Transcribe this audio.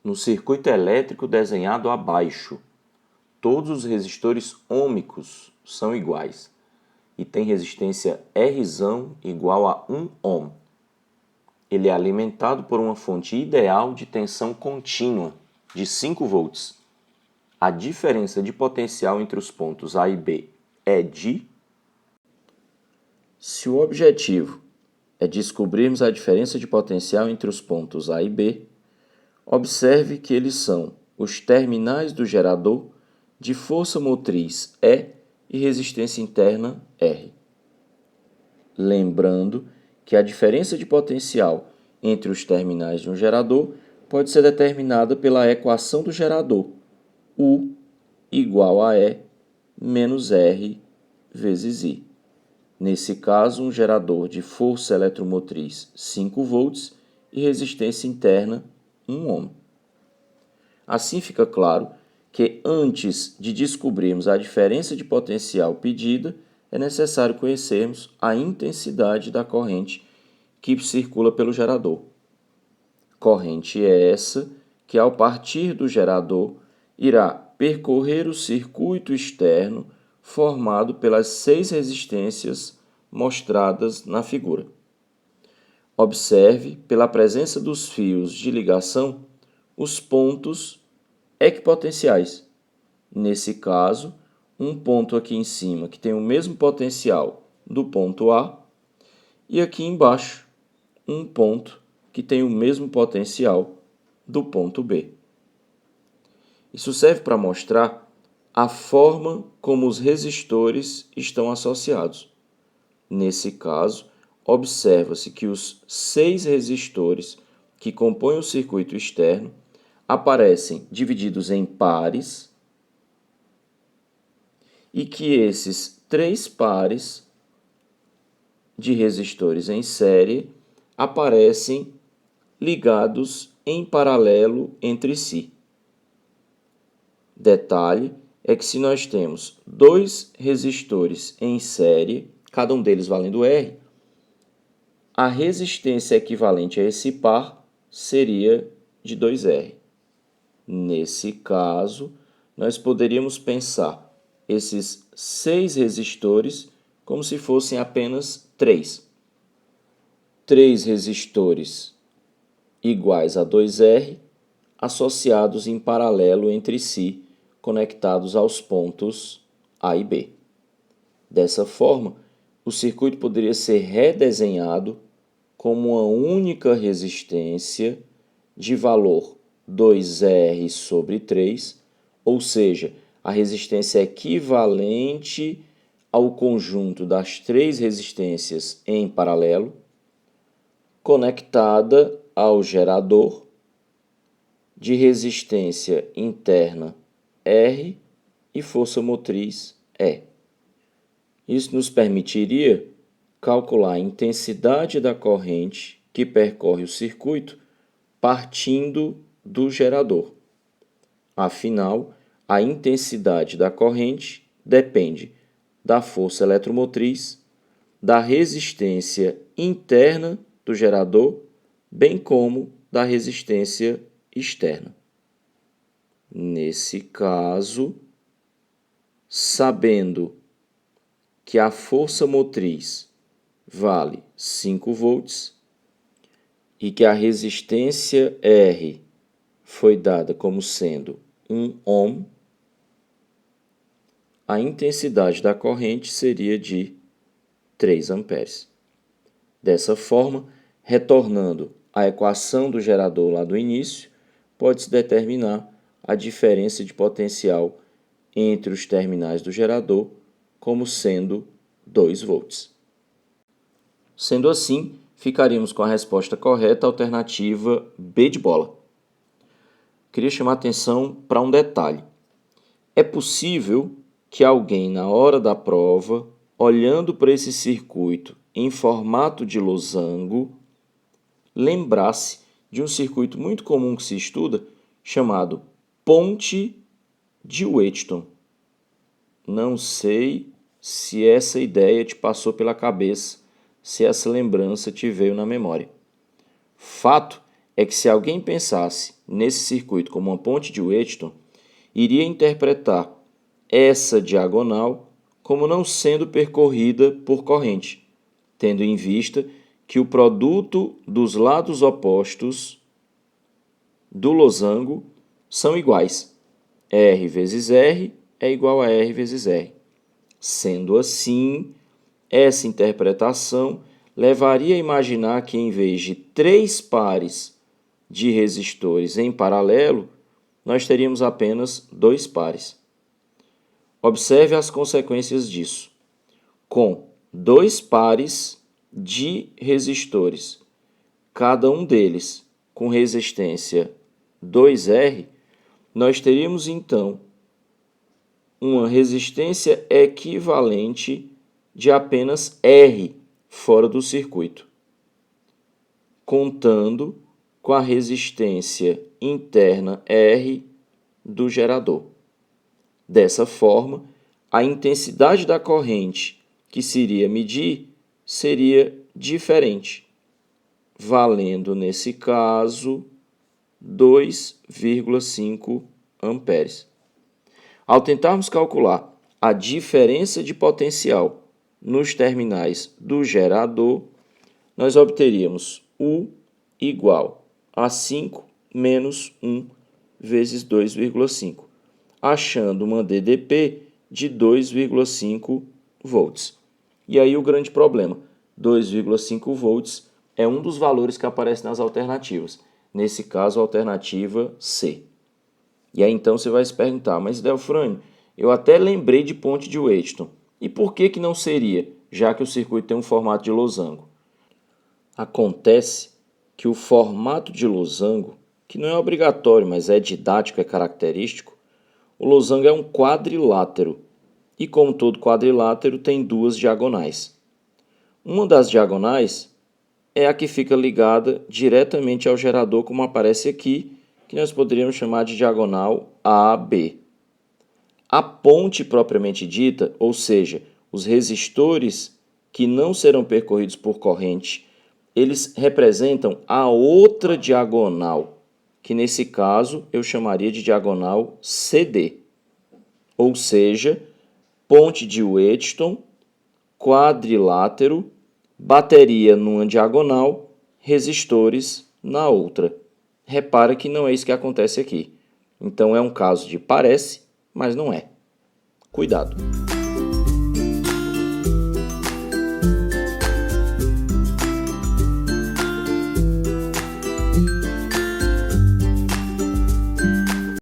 No circuito elétrico desenhado abaixo, todos os resistores ôhmicos são iguais e tem resistência R igual a 1 ohm. Ele é alimentado por uma fonte ideal de tensão contínua de 5 volts. A diferença de potencial entre os pontos A e B é de... Se o objetivo é descobrirmos a diferença de potencial entre os pontos A e B, observe que eles são os terminais do gerador de força motriz E resistência interna R. Lembrando que a diferença de potencial entre os terminais de um gerador pode ser determinada pela equação do gerador, U igual a E menos R vezes I. Nesse caso, um gerador de força eletromotriz 5 volts e resistência interna 1 ohm. Assim fica claro que antes de descobrirmos a diferença de potencial pedida, é necessário conhecermos a intensidade da corrente que circula pelo gerador. Corrente é essa que, ao partir do gerador, irá percorrer o circuito externo formado pelas 6 resistências mostradas na figura. Observe, pela presença dos fios de ligação, os pontos equipotenciais. Nesse caso, um ponto aqui em cima que tem o mesmo potencial do ponto A e aqui embaixo um ponto que tem o mesmo potencial do ponto B. Isso serve para mostrar a forma como os resistores estão associados. Nesse caso, observa-se que os 6 resistores que compõem o circuito externo aparecem divididos em pares e que esses 3 pares de resistores em série aparecem ligados em paralelo entre si. Detalhe é que se nós temos 2 resistores em série, cada um deles valendo R, a resistência equivalente a esse par seria de 2R. Nesse caso, nós poderíamos pensar esses 6 resistores como se fossem apenas 3. 3 resistores iguais a 2R, associados em paralelo entre si, conectados aos pontos A e B. Dessa forma, o circuito poderia ser redesenhado como uma única resistência de valor 2R sobre 3, ou seja, a resistência equivalente ao conjunto das 3 resistências em paralelo, conectada ao gerador de resistência interna R e força motriz E. Isso nos permitiria calcular a intensidade da corrente que percorre o circuito partindo do gerador. Afinal, a intensidade da corrente depende da força eletromotriz, da resistência interna do gerador, bem como da resistência externa. Nesse caso, sabendo que a força motriz vale 5 volts e que a resistência R foi dada como sendo 1 ohm, a intensidade da corrente seria de 3 amperes. Dessa forma, retornando à equação do gerador lá do início, pode-se determinar a diferença de potencial entre os terminais do gerador como sendo 2 volts. Sendo assim, ficaríamos com a resposta correta, alternativa B de bola. Queria chamar a atenção para um detalhe. É possível que alguém, na hora da prova, olhando para esse circuito em formato de losango, lembrasse de um circuito muito comum que se estuda, chamado ponte de Wheaton. Não sei se essa ideia te passou pela cabeça, se essa lembrança te veio na memória. Fato é que se alguém pensasse nesse circuito como uma ponte de Wheaton, iria interpretar essa diagonal como não sendo percorrida por corrente, tendo em vista que o produto dos lados opostos do losango são iguais. R vezes R é igual a R vezes R. Sendo assim, essa interpretação levaria a imaginar que em vez de 3 pares de resistores em paralelo, nós teríamos apenas 2 pares. Observe as consequências disso. Com 2 pares de resistores, cada um deles com resistência 2R, nós teríamos então uma resistência equivalente de apenas R fora do circuito, contando com a resistência interna R do gerador. Dessa forma, a intensidade da corrente que se iria medir seria diferente, valendo nesse caso 2,5 amperes. Ao tentarmos calcular a diferença de potencial nos terminais do gerador, nós obteríamos U igual a 5 menos 1 vezes 2,5, achando uma DDP de 2,5 volts. E aí o grande problema, 2,5 volts é um dos valores que aparece nas alternativas. Nesse caso, a alternativa C. E aí então você vai se perguntar, mas Delfrânio, eu até lembrei de ponte de Wheaton. E por que não seria, já que o circuito tem um formato de losango? Acontece que o formato de losango, que não é obrigatório, mas é didático, é característico, o losango é um quadrilátero. E como todo quadrilátero, tem 2 diagonais. Uma das diagonais é a que fica ligada diretamente ao gerador, como aparece aqui, que nós poderíamos chamar de diagonal AB. A ponte propriamente dita, ou seja, os resistores que não serão percorridos por corrente, eles representam a outra diagonal, que nesse caso eu chamaria de diagonal CD. Ou seja, ponte de Wheaton, quadrilátero, bateria numa diagonal, resistores na outra. Repara que não é isso que acontece aqui. Então é um caso de parece, mas não é. Cuidado!